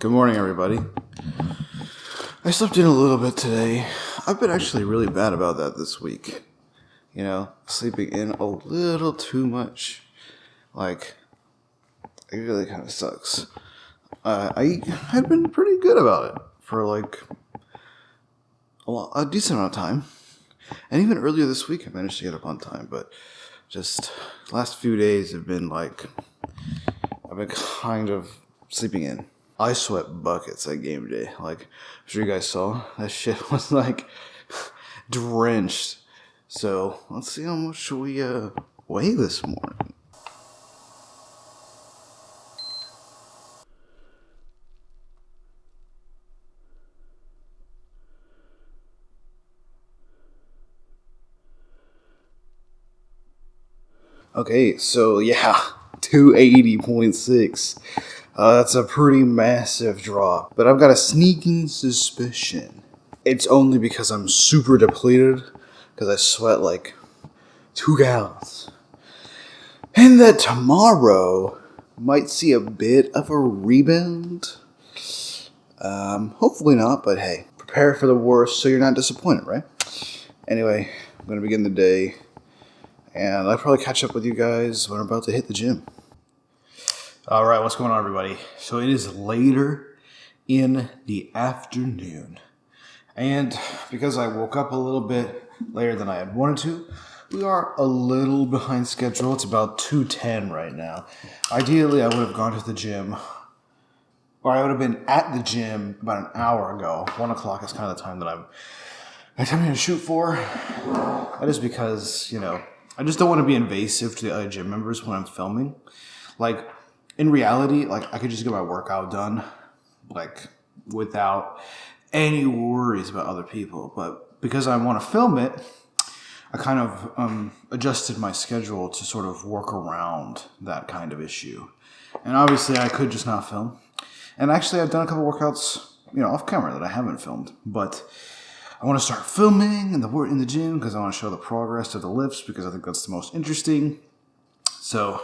Good morning, everybody. I slept in a little bit today. I've been actually really bad about that this week. You know, sleeping in a little too much. Like, it really kind of sucks. I had been pretty good about it for like a decent amount of time. And even earlier this week, I managed to get up on time. But just last few days have been like, I've been kind of sleeping in. I sweat buckets at game day. Like, I'm sure you guys saw. That shit was like drenched. So, let's see how much we weigh this morning. Okay, so yeah, 280.6. That's a pretty massive drop. But I've got a sneaking suspicion it's only because I'm super depleted, because I sweat like 2 gallons. And that tomorrow might see a bit of a rebound. Hopefully not, but hey, prepare for the worst so you're not disappointed, right? Anyway, I'm going to begin the day, and I'll probably catch up with you guys when I'm about to hit the gym. All right, what's going on, everybody? So it is later in the afternoon, and because I woke up a little bit later than I had wanted to, we are a little behind schedule. It's about 2:10 right now. Ideally, I would have gone to the gym, or I would have been at the gym about an hour ago. 1 o'clock is kind of the time that I'm attempting to shoot for. That is because, I just don't want to be invasive to the other gym members when I'm filming. Like, in reality, I could just get my workout done, without any worries about other people. But because I want to film it, I kind of adjusted my schedule to sort of work around that kind of issue. And obviously, I could just not film. And actually, I've done a couple workouts, off camera that I haven't filmed. But I want to start filming in the gym because I want to show the progress of the lifts because I think that's the most interesting. So,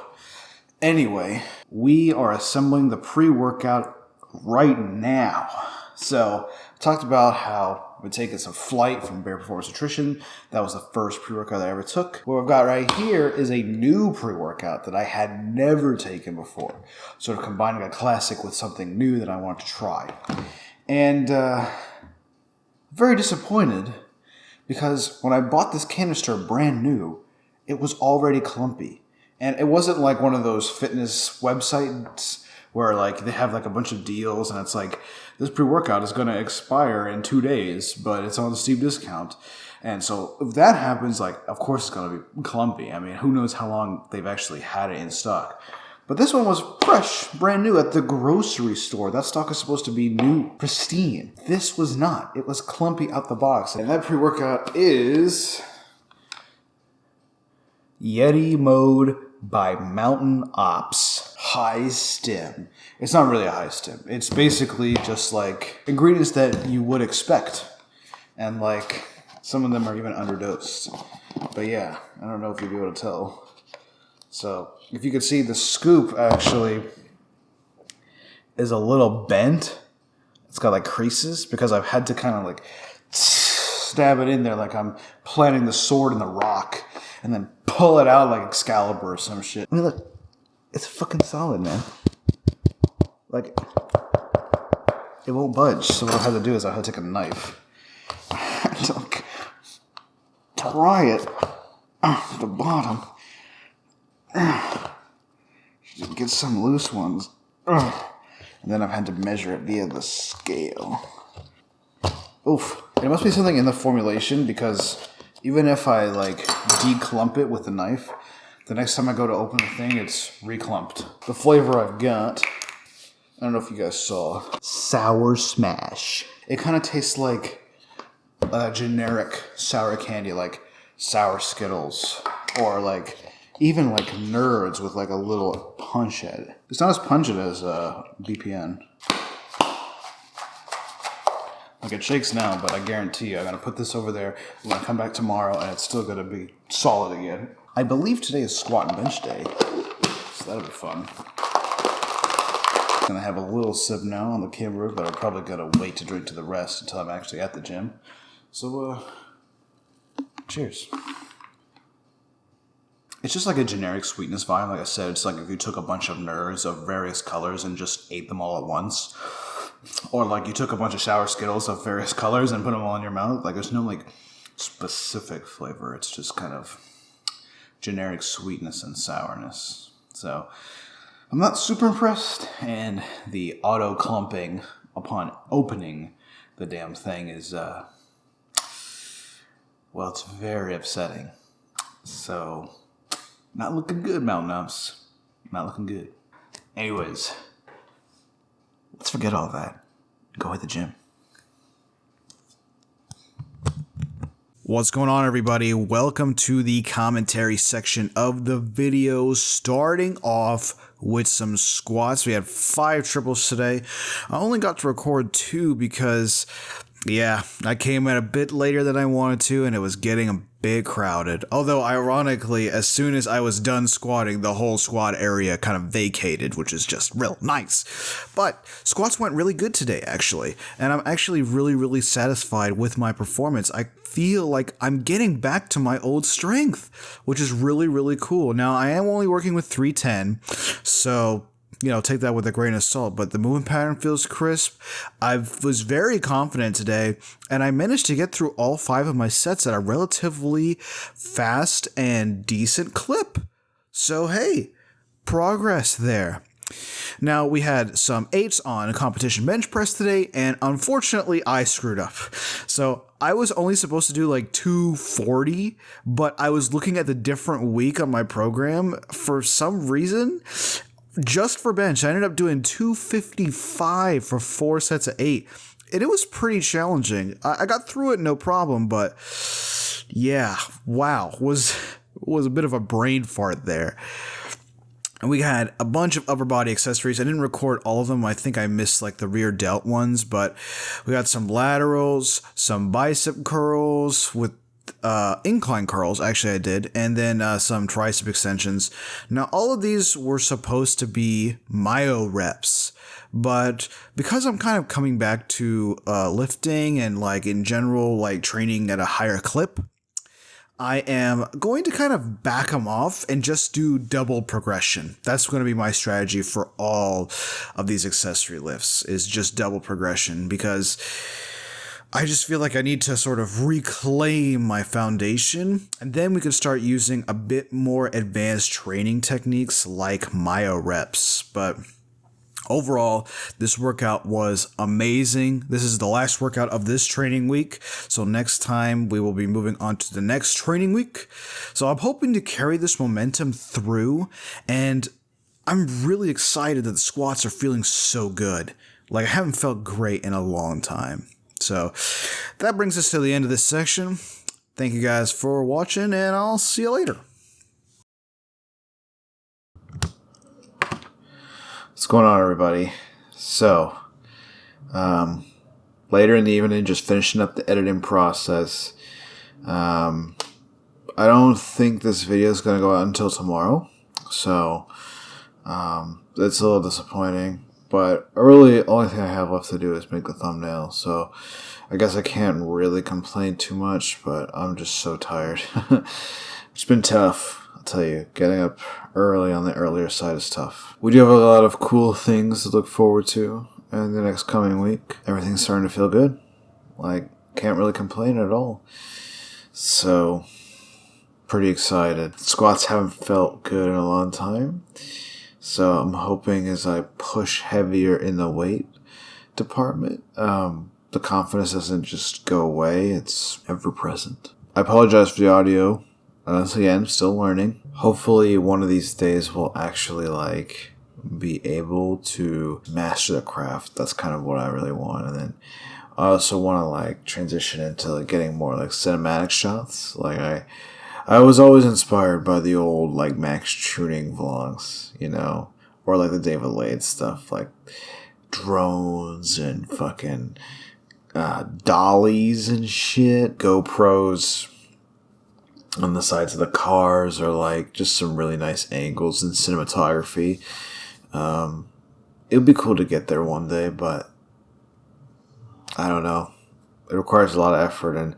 anyway, we are assembling the pre-workout right now. So, I talked about how we're taking some flight from Bare Performance Nutrition. That was the first pre-workout I ever took. What we've got right here is a new pre-workout that I had never taken before. Sort of combining a classic with something new that I wanted to try. And very disappointed because when I bought this canister brand new, it was already clumpy. And it wasn't like one of those fitness websites where they have a bunch of deals and it's like, this pre-workout is going to expire in 2 days, but it's on a steep discount. And so if that happens, of course it's going to be clumpy. I mean, who knows how long they've actually had it in stock. But this one was fresh, brand new at the grocery store. That stock is supposed to be new, pristine. This was not. It was clumpy out the box. And that pre-workout is Yeti Mode by Mountain Ops. High stem. It's not really a high stem. It's basically just ingredients that you would expect. And some of them are even underdosed. But yeah, I don't know if you'll be able to tell. So if you could see, the scoop actually is a little bent. It's got creases because I've had to kind of stab it in there like I'm planting the sword in the rock and then pull it out like Excalibur or some shit. I mean, look. It's fucking solid, man. It won't budge. So what I had to do is I had to take a knife and pry it off the bottom. Just get some loose ones. And then I've had to measure it via the scale. Oof. There must be something in the formulation because even if I declump it with the knife, the next time I go to open the thing, it's reclumped. The flavor I've got, I don't know if you guys saw, Sour Smash. It kind of tastes like a generic sour candy, like Sour Skittles, or even Nerds with a little punch at it. It's not as pungent as BPN. It shakes now, but I guarantee you, I'm going to put this over there. I'm going to come back tomorrow, and it's still going to be solid again. I believe today is squat and bench day, so that'll be fun. going to have a little sip now on the camera, but I'm probably going to wait to drink to the rest until I'm actually at the gym. So, cheers. It's just like a generic sweetness vibe. Like I said, it's like if you took a bunch of nerds of various colors and just ate them all at once. Or like you took a bunch of Sour Skittles of various colors and put them all in your mouth. Like there's no like specific flavor. It's just kind of generic sweetness and sourness. So I'm not super impressed. And the auto clumping upon opening the damn thing is, well, it's very upsetting. So... not looking good, Mountain Ups. Not looking good. Anyways, let's forget all that. Go hit the gym. What's going on, everybody? Welcome to the commentary section of the video. Starting off with some squats. We had 5 triples today. I only got to record 2 because... yeah, I came in a bit later than I wanted to, and it was getting a bit crowded. Although, ironically, as soon as I was done squatting, the whole squat area kind of vacated, which is just real nice. But squats went really good today, actually, and I'm actually really satisfied with my performance. I feel like I'm getting back to my old strength, which is really cool. Now, I am only working with 310, so... take that with a grain of salt, but the movement pattern feels crisp. I was very confident today, and I managed to get through all 5 of my sets at a relatively fast and decent clip. So, hey, progress there. Now, we had some 8s on a competition bench press today, and unfortunately, I screwed up. So, I was only supposed to do like 240, but I was looking at the different week on my program. For some reason... just for bench, I ended up doing 255 for 4 sets of 8. And it was pretty challenging. I got through it no problem, but yeah, wow, was a bit of a brain fart there. And we had a bunch of upper body accessories. I didn't record all of them. I think I missed like the rear delt ones, but we got some laterals, some bicep curls with incline curls, actually I did, and then some tricep extensions. Now, all of these were supposed to be myo reps, but because I'm kind of coming back to lifting and like in general like training at a higher clip, I am going to kind of back them off and just do double progression. That's going to be my strategy for all of these accessory lifts, is just double progression, because I just feel like I need to sort of reclaim my foundation, and then we can start using a bit more advanced training techniques like myo reps. But overall, this workout was amazing. This is the last workout of this training week, so next time we will be moving on to the next training week. So I'm hoping to carry this momentum through, and I'm really excited that the squats are feeling so good. Like, I haven't felt great in a long time. So that brings us to the end of this section. Thank you guys for watching, and I'll see you later. What's going on, everybody? So, later in the evening, just finishing up the editing process. I don't think this video is going to go out until tomorrow, so it's a little disappointing. But really, only thing I have left to do is make the thumbnail, so I guess I can't really complain too much, but I'm just so tired. It's been tough, I'll tell you. Getting up early on the earlier side is tough. We do have a lot of cool things to look forward to in the next coming week. Everything's starting to feel good. Like, can't really complain at all. So, pretty excited. Squats haven't felt good in a long time. So I'm hoping as I push heavier in the weight department, the confidence doesn't just go away. It's ever present. I apologize for the audio. Once again, still learning. Hopefully one of these days we'll actually be able to master the craft. That's kind of what I really want. And then I also want to transition into getting more cinematic shots. I was always inspired by the old Max tuning vlogs, or the David Lade stuff, drones and fucking dollies and shit, GoPros on the sides of the cars, or just some really nice angles and cinematography. it would be cool to get there one day, but I don't know. It requires a lot of effort, and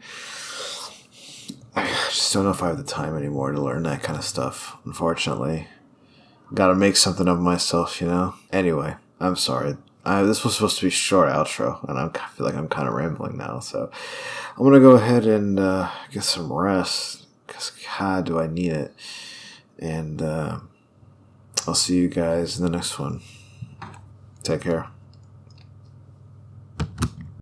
I just don't know if I have the time anymore to learn that kind of stuff, unfortunately. Gotta make something of myself, Anyway, I'm sorry. This was supposed to be a short outro, and I feel like I'm kind of rambling now, so I'm gonna go ahead and get some rest, because God, do I need it. And I'll see you guys in the next one. Take care.